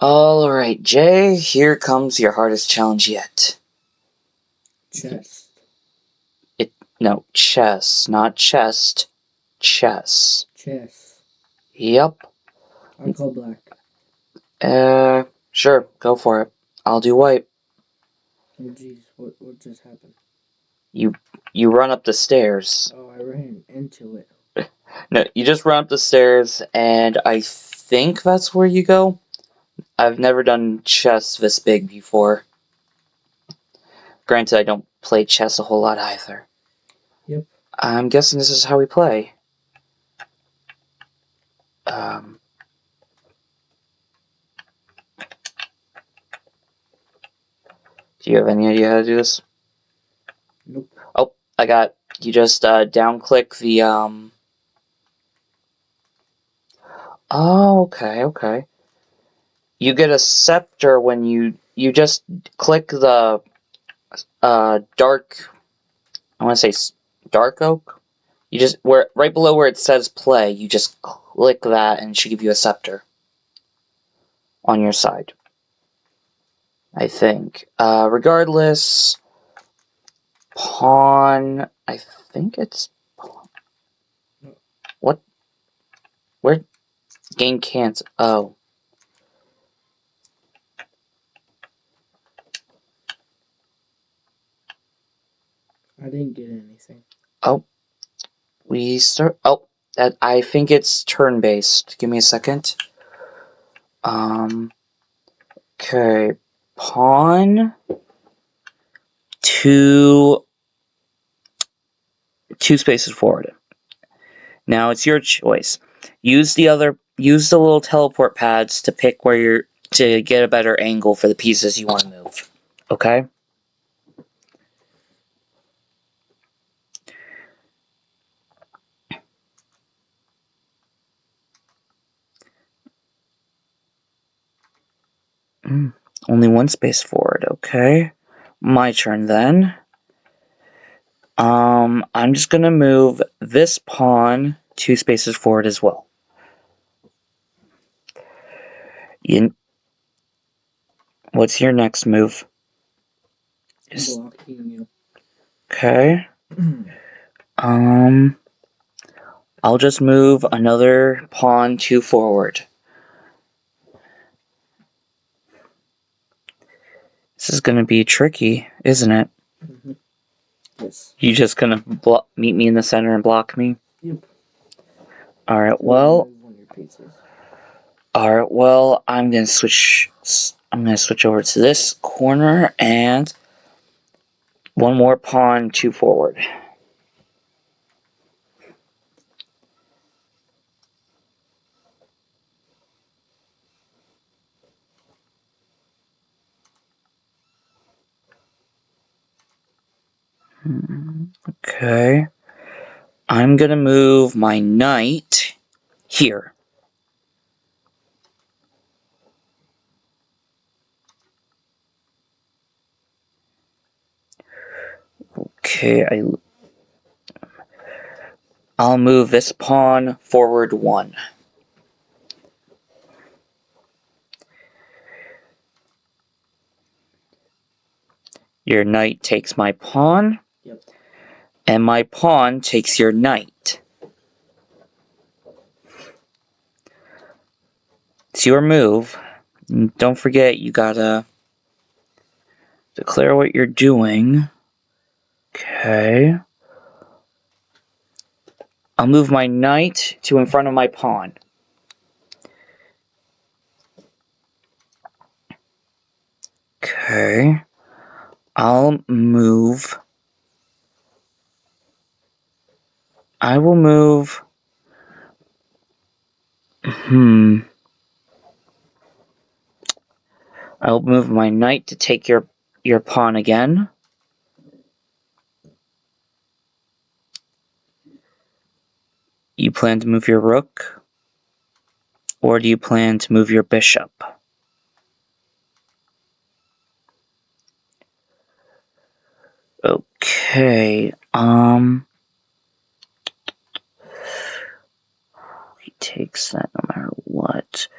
Alright, Jay, here comes your hardest challenge yet. Chest. No, chess, not chest. Chess. Chess. Yep. I'll call black. Sure, go for it. I'll do white. Oh jeez, what just happened? You run up the stairs. Oh, I ran into it. No, you just run up the stairs, and I think that's where you go. I've never done chess this big before. Granted, I don't play chess a whole lot either. Yep. I'm guessing this is how we play. Do you have any idea how to do this? Nope. Oh, I got. You just down-click the Oh, okay. You get a scepter when you just click the dark. I want to say dark oak. You just right below where it says play. You just click that, and it should give you a scepter on your side. I think. Regardless, pawn. I think it's pawn. What? Where? Game can't. Oh. I didn't get anything. Oh. We start. Oh, that I think it's turn-based. Give me a second. Okay. Pawn. Two spaces forward. Now it's your choice. Use the little teleport pads to pick where you're to get a better angle for the pieces you want to move. Okay? Only one space forward, okay. My turn then. I'm just gonna move this pawn 2 spaces forward as well. What's your next move? Blocking you. Okay. I'll just move another pawn 2 forward. This is gonna be tricky, isn't it? Mm-hmm. Yes. You just gonna meet me in the center and block me? Yep. Alright, well... Alright, well, I'm gonna switch over to this corner, and... one more pawn 2 forward. Okay. I'm gonna move my knight here. Okay, I'll move this pawn forward 1. Your knight takes my pawn. Yep. And my pawn takes your knight. It's your move. And don't forget, you gotta declare what you're doing. Okay. I'll move my knight to in front of my pawn. Okay. I will move... I'll move my knight to take your pawn again. You plan to move your rook? Or do you plan to move your bishop? Okay, he takes that no matter what.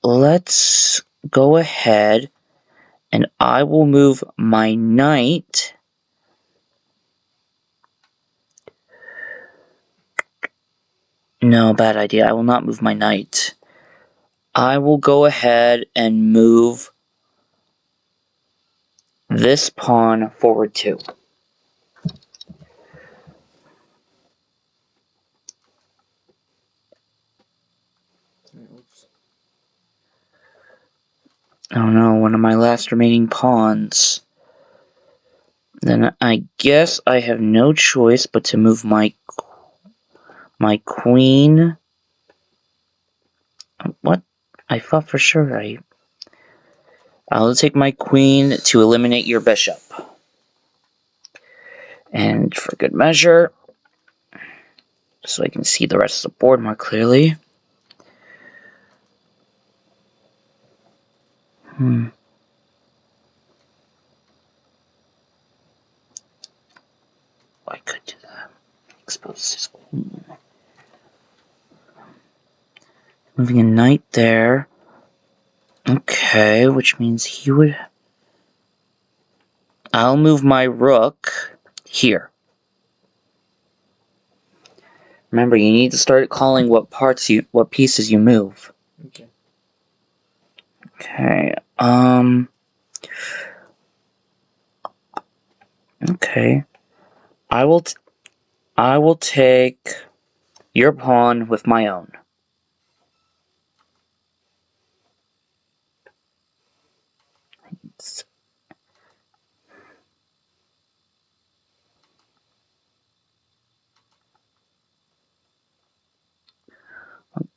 let's go ahead and I will move my knight. No, bad idea. I will not move my knight. I will go ahead and move this pawn forward too. Oops. Oh no, one of my last remaining pawns. Then I guess I have no choice but to move my queen. What? I thought for sure I'll take my queen to eliminate your bishop. And for good measure, so I can see the rest of the board more clearly. I could do that. Expose his queen. Moving a knight there. Okay, which means he would... I'll move my rook here. Remember, you need to start calling what pieces you move. Okay. Okay, okay. I will take your pawn with my own.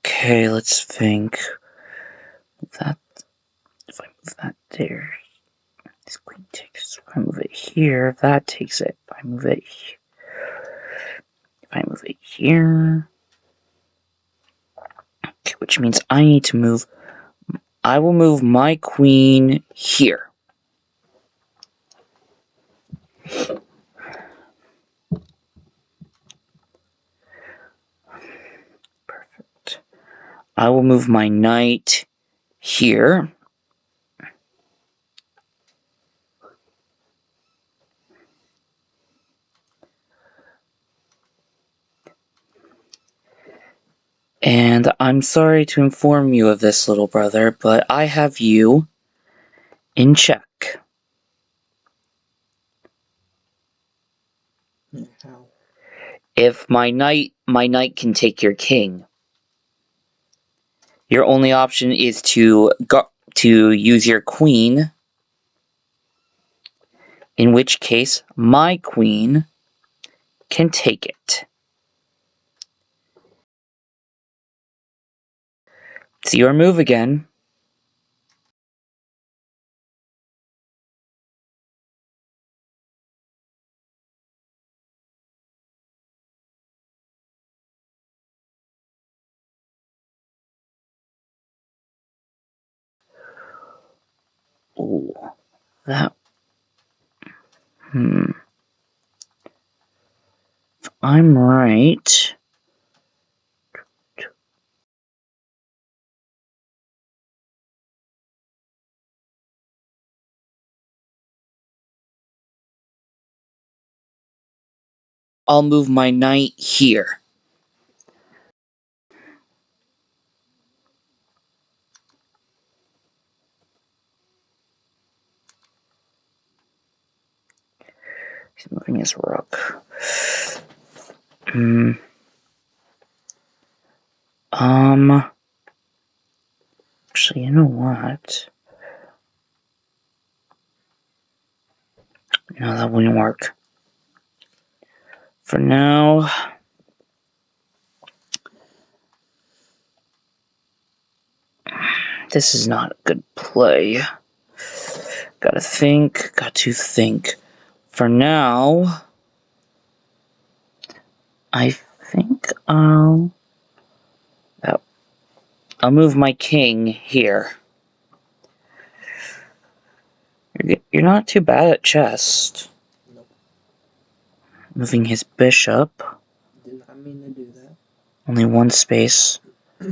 Okay, let's think. That if I move that there, this queen takes. If I move it here, that takes it. If I move it here, okay, which means I need to move. I will move my queen here. Perfect. I will move my knight here. And I'm sorry to inform you of this, little brother, but I have you in check. How? If my knight can take your king. Your only option is to use your queen, in which case my queen can take it. It's your move again. Ooh, that... If I'm right... I'll move my knight here. He's moving his rook. Actually, you know what? No, that wouldn't work. For now... This is not a good play. Got to think. For now... I think I'll move my king here. You're not too bad at chess. Nope. Moving his bishop. Did not mean to do that. Only one space. I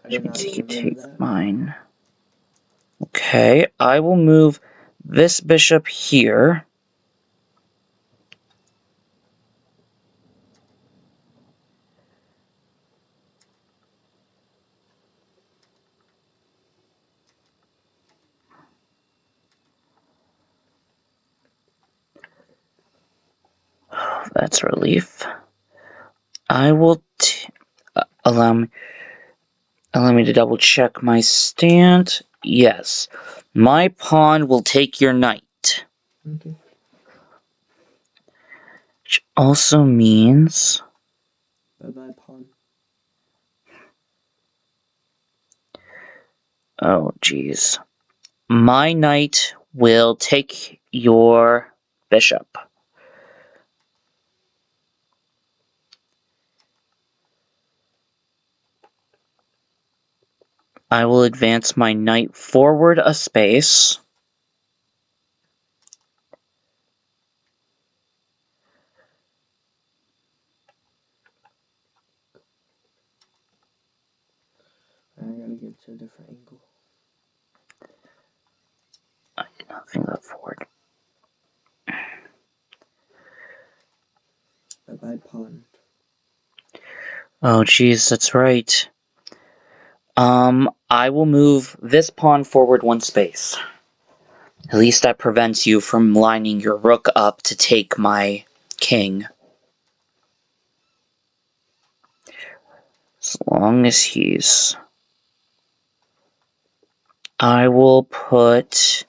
did not mean to do Take that. mine. Okay, I will move this bishop here. That's a relief. I will allow me to double check my stand. Yes. My pawn will take your knight. Okay. Which also means... Bye-bye, pawn. Oh, jeez. My knight will take your bishop. I will advance my knight forward a space. I gotta get to a different angle. I did not think that forward. Bye-bye, pawn. Oh, jeez, that's right. I will move this pawn forward one space. At least that prevents you from lining your rook up to take my king. As long as he's... I will put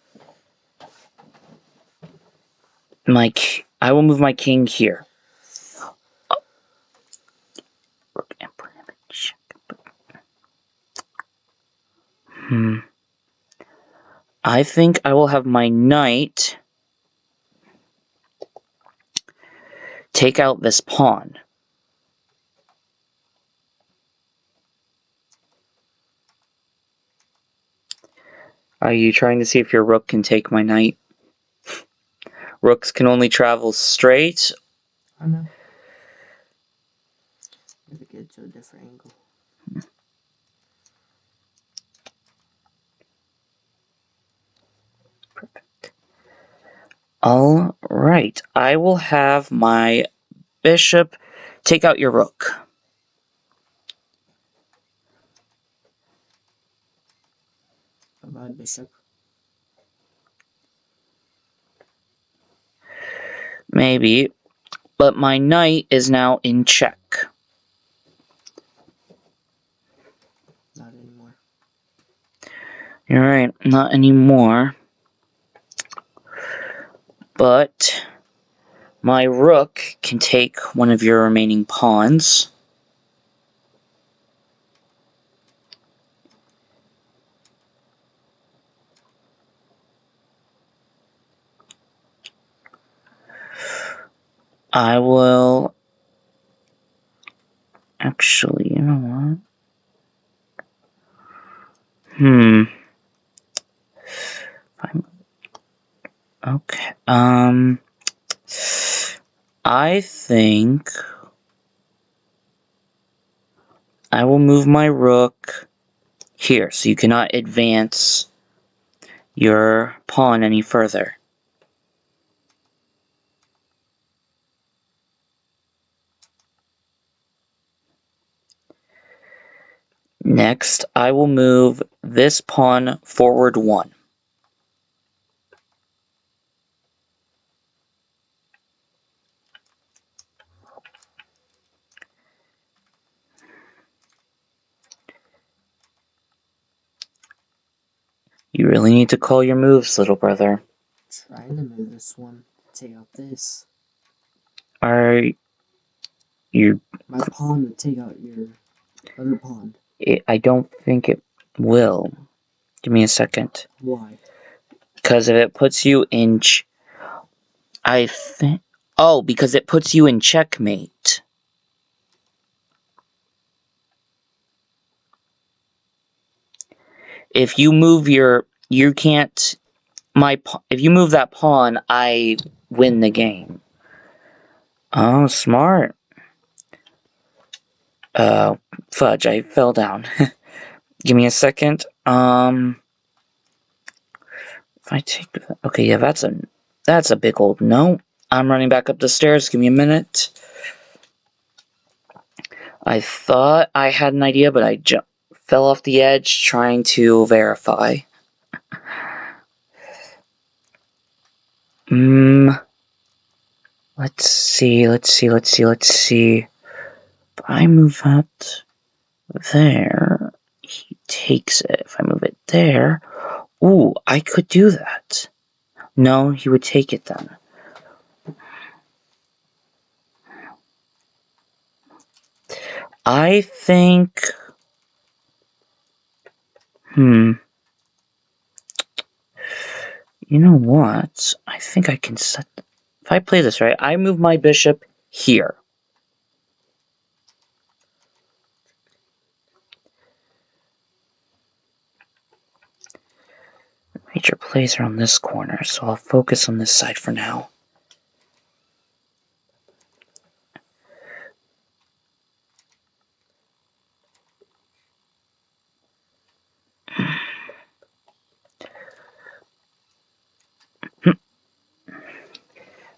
my... I will move my king here. Rook and check. I think I will have my knight take out this pawn. Are you trying to see if your rook can take my knight? Rooks can only travel straight. I know. Gotta get to a different angle. Perfect. Alright, I will have my bishop take out your rook. Bye-bye, bishop. Maybe, but my knight is now in check. Not anymore. You're right, not anymore. But my rook can take one of your remaining pawns. I will... Actually, you know what? Okay, I think I will move my rook here, so you cannot advance your pawn any further. Next, I will move this pawn forward one. You really need to call your moves, little brother. Trying to move this one. Take out this. Are you... My pawn would take out your other pawn. I don't think it will. Give me a second. Why? Because if it puts you in... I think... Oh, because it puts you in checkmate. If you move your... You can't... If you move that pawn, I win the game. Oh, smart. Fudge, I fell down. Give me a second. If I take that, okay, yeah, that's a big old no. I'm running back up the stairs. Give me a minute. I thought I had an idea, but I fell off the edge trying to verify. Let's see. If I move that there, he takes it. If I move it there, ooh, I could do that. No, he would take it then. I think... You know what? I think I can set... If I play this right, I move my bishop here. Major plays are on this corner, so I'll focus on this side for now.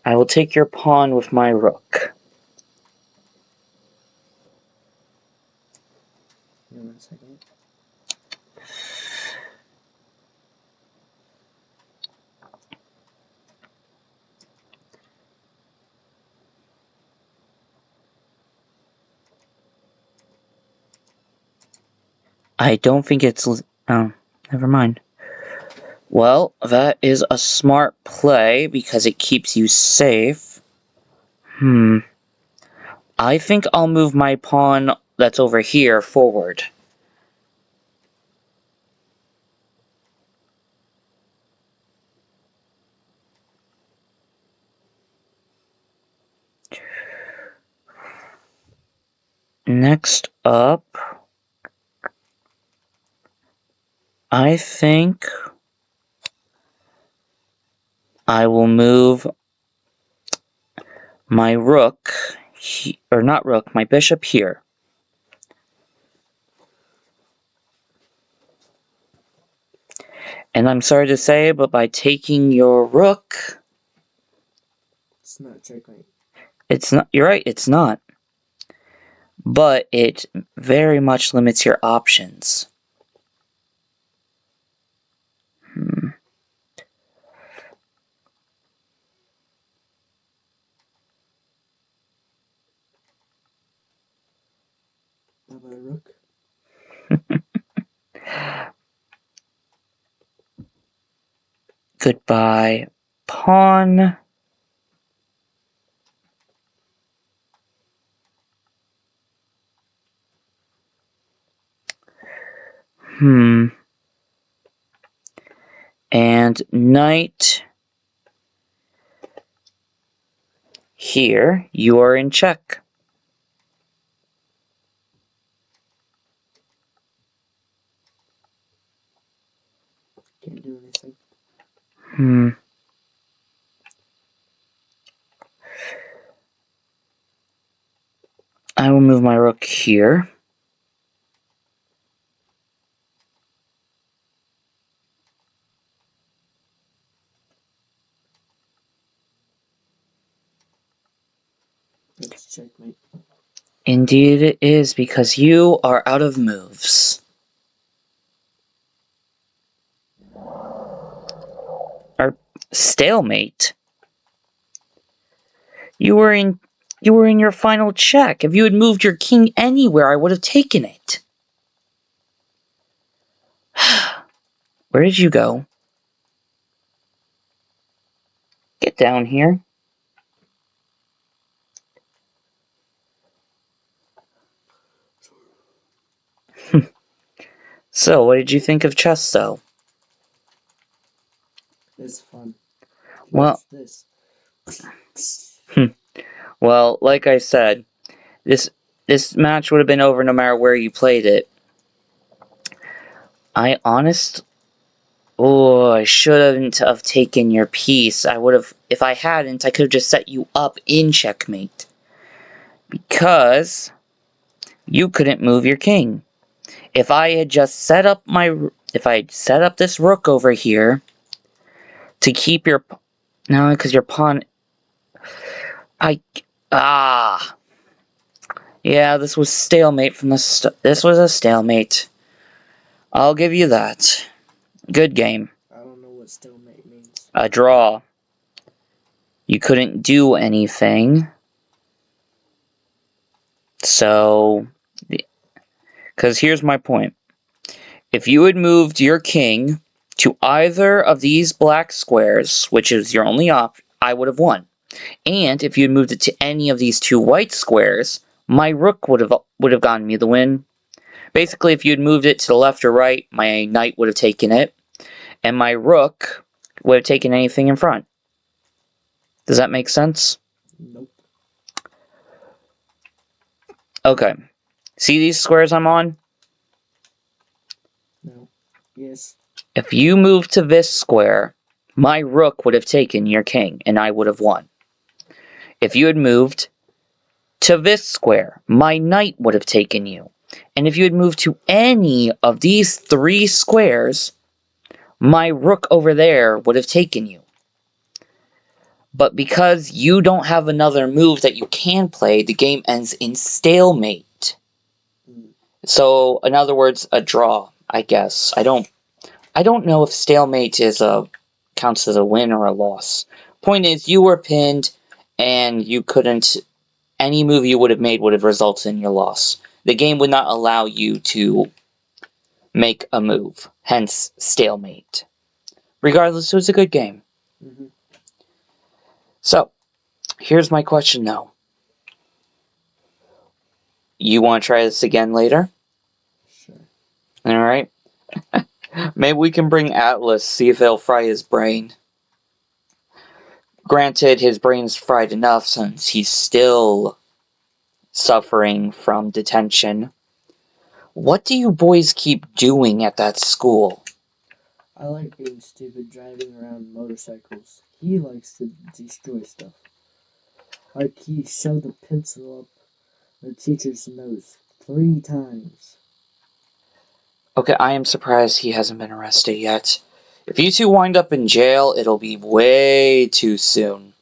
I will take your pawn with my rook. Give me 1 second. I don't think it's... Oh, never mind. Well, that is a smart play because it keeps you safe. I think I'll move my pawn that's over here forward. Next up, I think I will move my rook, or not rook, my bishop here. And I'm sorry to say, but by taking your rook... It's not checkmate. It's not, you're right, it's not. But it very much limits your options. How about a rook? Goodbye, pawn. And knight. Here, you are in check. Can't do anything. I will move my rook here. That's checkmate. Indeed it is, because you are out of moves. Or stalemate. You were in your final check. If you had moved your king anywhere, I would have taken it. Where did you go? Get down here. So, what did you think of chess, though? It's fun. Well, this. Well, like I said, this match would have been over no matter where you played it. I shouldn't have taken your piece. I would have, if I hadn't, I could have just set you up in checkmate. Because you couldn't move your king. If I had just set up this rook over here, to keep your... No, because your pawn... Yeah, this was stalemate from the this was a stalemate. I'll give you that. Good game. I don't know what stalemate means. A draw. You couldn't do anything. So... Because here's my point. If you had moved your king to either of these black squares, which is your only option, I would have won. And if you had moved it to any of these two white squares, my rook would have gotten me the win. Basically, if you had moved it to the left or right, my knight would have taken it, and my rook would have taken anything in front. Does that make sense? Nope. Okay. See these squares I'm on? No. Yes. If you moved to this square, my rook would have taken your king, and I would have won. If you had moved to this square, my knight would have taken you. And if you had moved to any of these three squares, my rook over there would have taken you. But because you don't have another move that you can play, the game ends in stalemate. So, in other words, a draw, I guess. I don't know if stalemate counts as a win or a loss. Point is, you were pinned, and you couldn't... Any move you would have made would have resulted in your loss. The game would not allow you to make a move, hence stalemate. Regardless, it was a good game. Mm-hmm. So, here's my question though. You want to try this again later? Sure. Alright. Maybe we can bring Atlas, see if they'll fry his brain. Granted, his brain's fried enough since he's still suffering from detention. What do you boys keep doing at that school? I like being stupid, driving around motorcycles. He likes to destroy stuff. Like he shoved a pencil up the teacher's nose 3 times. Okay, I am surprised he hasn't been arrested yet. If you two wind up in jail, it'll be way too soon.